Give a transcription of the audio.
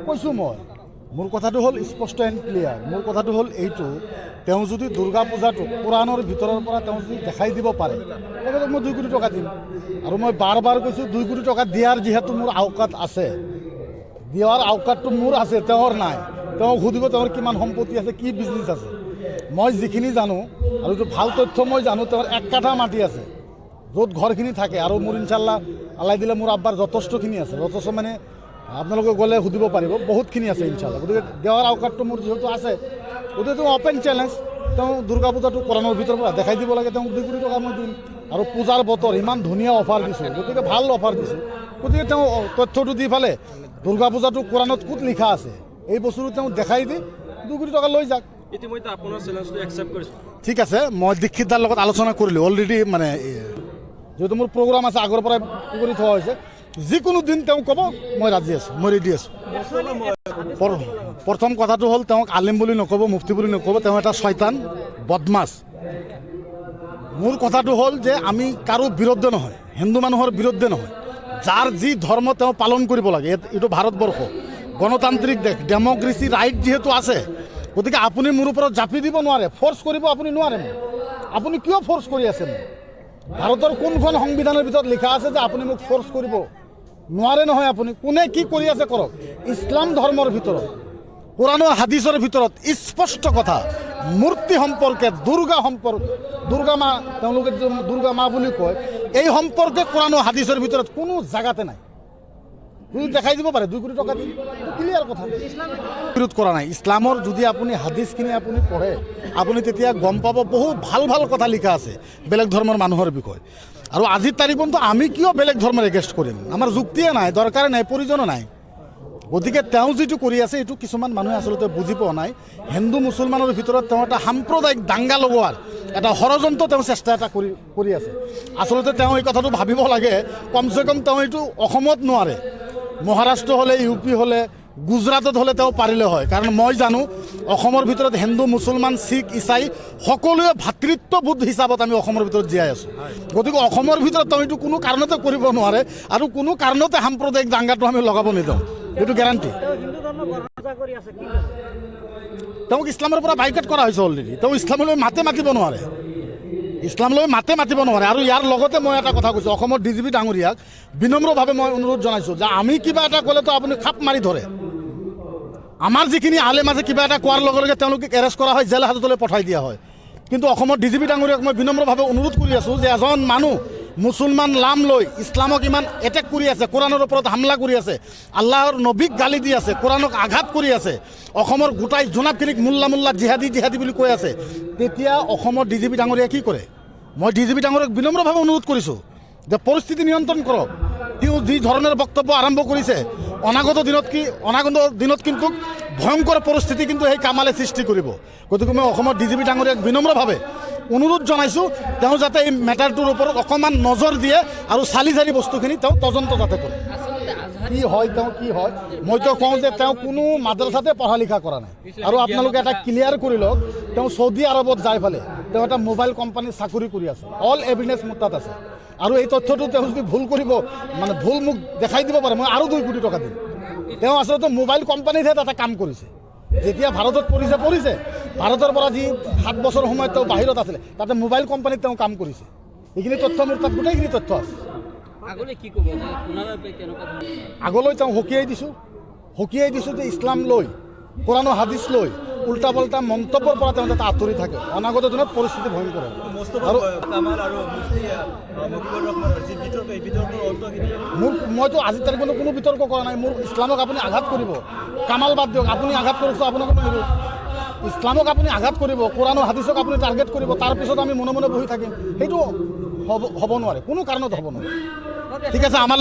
কৈছোঁ মই মোৰ কথাটো হ'ল স্পষ্ট এণ্ড ক্লিয়াৰ। মোৰ কথাটো হ'ল এইটো, তেওঁ যদি দুৰ্গা পূজাটো কোৰাণৰ ভিতৰৰ পৰা তেওঁ যদি দেখাই দিব পাৰে তেখেতক মই 2 কোটি টকা দিম। আৰু মই বাৰ বাৰ কৈছোঁ 2 কোটি টকা দিয়াৰ যিহেতু মোৰ আওকাত আছে, দিয়াৰ আওকাতটো মোৰ আছে, তেওঁৰ নাই। তেওঁ সুধিব তেওঁৰ কিমান সম্পত্তি আছে, কি বিজনেছ আছে। মই যিখিনি জানো আৰু এইটো ভাল তথ্য মই জানো, তেওঁৰ 1 কাঠা মাটি আছে য'ত ঘৰখিনি থাকে। আৰু মোৰ ইনশাল্লাহ আলাই দিলে মোৰ আব্বাৰ যথেষ্টখিনি আছে, যথেষ্ট মানে আপোনালোকে গ'লে সুধিব পাৰিব, বহুতখিনি আছে ইনশাল্লাহ। গতিকে দেৱাৰ আওকাতটো মোৰ যিহেতু আছে, গতিকে অ'পেন চেলেঞ্জ, তেওঁ দুৰ্গা পূজাটো কোৰাণৰ ভিতৰৰ পৰা দেখাই দিব লাগে, তেওঁক 2 কোটি টকা মই দিম। আৰু পূজাৰ বতৰ, ইমান ধুনীয়া অফাৰ দিছোঁ, গতিকে ভাল অফাৰ দিছোঁ। গতিকে তেওঁ তথ্যটো দি ফালে দুৰ্গা পূজাটো কোৰাণত ক'ত লিখা আছে এই বস্তুটো তেওঁ দেখাই দি 2 কোটি টকা লৈ যাওক। ইতিমধ্যে আপোনাৰ চেলেঞ্জটো একচেপ্ট কৰিছে। ঠিক আছে, মই দীক্ষিত দাৰ লগত আলোচনা কৰিলোঁ অলৰেডি। মানে যেহেতু মোৰ প্ৰগ্ৰাম আছে আগৰ পৰাই কৰি থোৱা হৈছে, যিকোনো দিন তেওঁ ক'ব মই ৰাজি আছোঁ, মই ৰেডি আছোঁ। প্ৰথম কথাটো হ'ল তেওঁক আলিম বুলি নক'ব, মুফতি বুলি নক'ব, তেওঁ এটা শয়তান বদমাছ। মোৰ কথাটো হ'ল যে আমি কাৰো বিৰুদ্ধে নহয়, হিন্দু মানুহৰ বিৰুদ্ধে নহয়। যাৰ যি ধৰ্ম তেওঁ পালন কৰিব লাগে, এইটো ভাৰতবৰ্ষ গণতান্ত্ৰিক দেশ, ডেমক্ৰেচি ৰাইট যিহেতু আছে। গতিকে আপুনি মোৰ ওপৰত জাপি দিব নোৱাৰে, ফ'ৰ্চ কৰিব আপুনি নোৱাৰে। আপুনি কিয় ফ'ৰ্চ কৰি আছে? ভাৰতৰ কোনখন সংবিধানৰ ভিতৰত লিখা আছে যে আপুনি মোক ফ'ৰ্চ কৰিব নোৱাৰে? নহয়, আপুনি কোনে কি কৰি আছে কৰক। ইছলাম ধৰ্মৰ ভিতৰত, কোৰাণ হাদিছৰ ভিতৰত স্পষ্ট কথা, মূৰ্তি সম্পৰ্কে, দুৰ্গা মা, তেওঁলোকে দুৰ্গা মা বুলি কয়, এই সম্পৰ্কে কোৰাণ হাদিছৰ ভিতৰত কোনো জাগাতে নাই। যদি দেখাই দিব পাৰে 2 কোটি টকা দিম, ক্লিয়াৰ কথা। বিৰোধ কৰা নাই। ইছলামৰ যদি আপুনি হাদিছখিনি আপুনি পঢ়ে, আপুনি তেতিয়া গম পাব বহুত ভাল ভাল কথা লিখা আছে বেলেগ ধৰ্মৰ মানুহৰ বিষয়ে। আৰু আজিৰ তাৰিখতো আমি কিয় বেলেগ ধৰ্মৰ এগেইনষ্ট কৰিম? আমাৰ যুক্তিয়ে নাই, দৰকাৰে নাই, প্ৰয়োজনো নাই। গতিকে তেওঁ যিটো কৰি আছে এইটো কিছুমান মানুহে আচলতে বুজি পোৱা নাই। হিন্দু মুছলমানৰ ভিতৰত তেওঁ এটা সাম্প্ৰদায়িক দাংগা লগোৱাৰ এটা ষড়যন্ত্ৰ তেওঁ চেষ্টা এটা কৰি আছে। আচলতে তেওঁ এই কথাটো ভাবিব লাগে, কমচে কম তেওঁ এইটো অসমত নোৱাৰে, মহাৰাষ্ট্ৰ হ'লে, ইউপি হ'লে, গুজৰাটত হ'লে তেওঁ পাৰিলে হয়। কাৰণ মই জানো অসমৰ ভিতৰত হিন্দু, মুছলমান, শিখ, ইছাই সকলোৱে ভাতৃত্ববোধ হিচাপত আমি অসমৰ ভিতৰত জীয়াই আছোঁ। গতিকে অসমৰ ভিতৰত তেওঁ এইটো কোনো কাৰণতে কৰিব নোৱাৰে, আৰু কোনো কাৰণতে সাম্প্ৰদায়িক দাংগাটো আমি লগাব নিদিওঁ, এইটো গেৰাণ্টি। তেওঁক ইছলামৰ পৰা বাইকট কৰা হৈছে অলৰেডি। তেওঁ ইছলামলৈ মাতে মাতিব নোৱাৰে, ইছলামলৈ মাতে মাতিব নোৱাৰে। আৰু ইয়াৰ লগতে মই এটা কথা কৈছোঁ, অসমৰ DGP ডাঙৰীয়াক বিনম্ৰভাৱে মই অনুৰোধ জনাইছোঁ যে আমি কিবা এটা ক'লেতো আপুনি খাপ মাৰি ধৰে। আমাৰ যিখিনি আলেম আছে, কিবা এটা কোৱাৰ লগে লগে তেওঁলোকক এৰেষ্ট কৰা হয়, জেল হাজতলৈ পঠাই দিয়া হয়। কিন্তু অসমৰ DGP ডাঙৰীয়াক মই বিনম্ৰভাৱে অনুৰোধ কৰি আছোঁ যে এজন মানুহ মুছলমান নাম লৈ ইছলামক ইমান এটেক কৰি আছে, কোৰাণৰ ওপৰত হামলা কৰি আছে, আল্লাহৰ নবীক গালি দি আছে, কোৰাণক আঘাত কৰি আছে, অসমৰ গোটাই জোনাবখিনিক মোল্লা জিহাদী বুলি কৈ আছে, তেতিয়া অসমৰ DGP ডাঙৰীয়াই কি কৰে? মই DGP ডাঙৰীয়াক বিনম্ৰভাৱে অনুৰোধ কৰিছোঁ যে পৰিস্থিতি নিয়ন্ত্ৰণ কৰক। তেওঁ যি ধৰণৰ বক্তব্য আৰম্ভ কৰিছে, অনাগত দিনত কিন্তু ভয়ংকৰ পৰিস্থিতি কিন্তু সেই কামালে সৃষ্টি কৰিব। গতিকে মই অসমৰ DGP ডাঙৰীয়াক বিনম্ৰভাৱে অনুৰোধ জনাইছোঁ, তেওঁ যাতে এই মেটাৰটোৰ ওপৰত অকণমান নজৰ দিয়ে আৰু চালি জাৰি বস্তুখিনি তেওঁ তদন্ত যাতে কৰে। কি হয় মইতো কওঁ যে তেওঁ কোনো মাদ্ৰাছাতে পঢ়া লিখা কৰা নাই। আৰু আপোনালোকে এটা ক্লিয়াৰ কৰি লওক, তেওঁ চৌদি আৰবত যাই ফালে তেওঁ এটা মোবাইল কোম্পানীৰ চাকৰি কৰি আছে, অল এভিডেঞ্চ মোৰ তাত আছে। আৰু এই তথ্যটো তেওঁ যদি ভুল কৰিব, মানে ভুল মোক দেখাই দিব পাৰে, মই আৰু 2 কোটি টকা দিম। তেওঁ আচলতে মোবাইল কোম্পানীতহে তাতে কাম কৰিছে। যেতিয়া ভাৰতত পৰিছে, ভাৰতৰ পৰা যি 7 বছৰ সময়ত তেওঁ বাহিৰত আছিলে, তাতে মোবাইল কোম্পানীত তেওঁ কাম কৰিছে। এইখিনি তথ্য মোৰ তাত গোটেইখিনি তথ্য আছে। আগলৈ তেওঁ সকীয়াই দিছোঁ যে ইছলাম লৈ, কোৰাণ হাদিছ লৈ উল্টা পাল্টা মন্তব্যৰ পৰা তেওঁ যাতে আঁতৰি থাকে। অনাগত দিনত পৰিস্থিতি ভয়ংকৰ হ'ব। আৰু মইতো আজিৰ তাৰিখত কোনো বিতৰ্ক কৰা নাই। মোৰ ইছলামক আপুনি আঘাত কৰিব, কামাল বাদ দিয়ক, আপুনি আঘাত কৰিছোঁ, আপোনাক মই এৰো। ইছলামক আপুনি আঘাত কৰিব, কোৰাণ হাদিছক আপুনি টাৰ্গেট কৰিব, তাৰপিছত আমি মনে মনে বহি থাকিম, সেইটো হ'ব নোৱাৰে, কোনো কাৰণত হ'ব নোৱাৰে। ঠিক আছে, আমাৰ